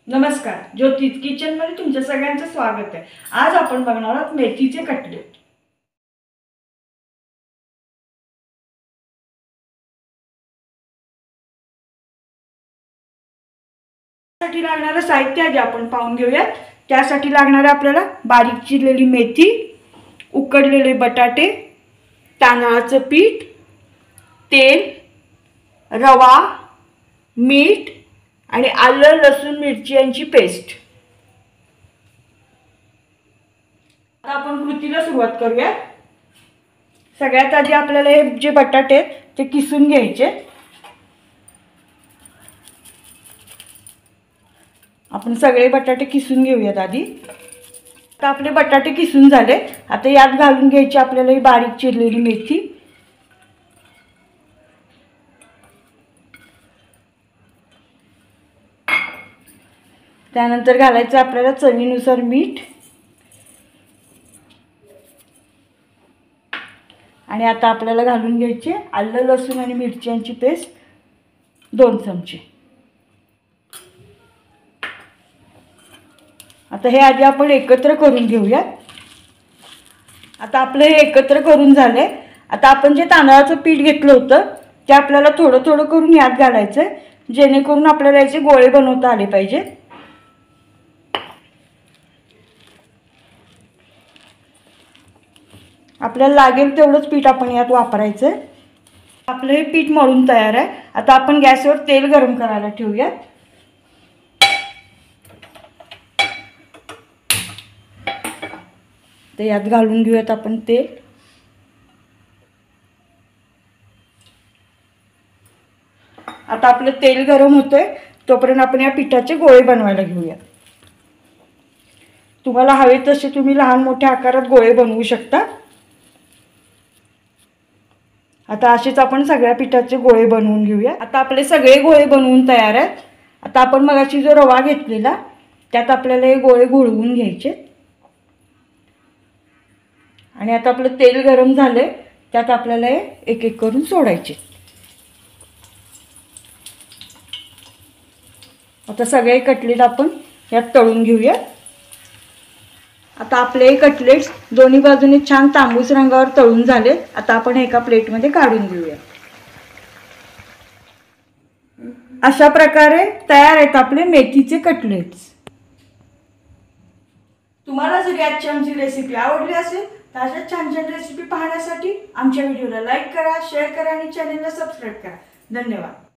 नमस्कार, ज्योतिष किचन मध्ये तुमच्या सगळ्यांचं स्वागत आहे। आज आपण बघणार आहोत मेथीचे कटलेट। त्यासाठी लागणारे साहित्य आधी आपण पाहून घेऊया। त्यासाठी लागणारे आपल्याला बारीक चिरलेली मेथी, उकडलेले बटाटे, तांदळाचं पीठ, तेल, रवा, मीठ आणि आलं लसूण मिरची यांची पेस्ट। आता आपण कृतीला सुरुवात करूया। सगळ्यात आधी आपल्याला हे जे बटाटे आहेत ते किसून घ्यायचे। आपण सगळे बटाटे किसून घेऊयात आधी। आता आपले बटाटे किसून झाले। आता यात घालून घ्यायची आपल्याला ही बारीक चिरलेली मेथी, त्यानंतर घालायचं आपल्याला चवीनुसार मीठ आणि आता आपल्याला घालून घ्यायचे आलं लसूण आणि मिरच्यांची पेस्ट 2 चमचे। आता हे आधी आपण एकत्र करून घेऊया। आता आपलं हे एकत्र करून झाले। आता आपण जे तांदळाचं पीठ घेतलं होतं ते आपल्याला थोडं थोडं करून यात घालायचं, जेणेकरून आपल्याला याचे गोळे बनवता आले पाहिजे। आपल्याला लागेल तेवढंच पीठ आपण यात वापरायचं। आपलं हे पीठ मळून तयार आहे। आता आपण गॅसवर तेल गरम करायला ठेवूया। ते यात घालून घेऊयात आपण तेल। आता आपलं तेल गरम होतंय, तोपर्यंत आपण या पिठाचे गोळे बनवायला घेऊया। तुम्हाला हवे तसे तुम्ही लहान मोठ्या आकारात गोळे बनवू शकता। आता असेच आपण सगळ्या पिठाचे गोळे बनवून घेऊया। आता आपले सगळे गोळे बनवून तयार आहेत। आता आपण मगाशी जो रवा घेतलेला त्यात आपल्याला हे गोळे घोळवून घ्यायचे आणि आता आपलं तेल गरम झाले, त्यात आपल्याला हे एक एक करून सोडायचे। आता सगळे कटलेट आपण यात तळून घेऊया। आता आपले हे कटलेट्स दोन्ही बाजूने छान तांबूस रंगावर तळून झाले। आता आपण एका प्लेटमध्ये काढून घेऊया। अशा प्रकारे तयार आहेत आपले मेथीचे कटलेट्स। तुम्हाला जर आजची आमची रेसिपी आवडली असेल तर अशा छान छान रेसिपी पाहण्यासाठी आमच्या व्हिडिओला लाईक करा, शेअर करा आणि चॅनलला सबस्क्राइब करा। धन्यवाद।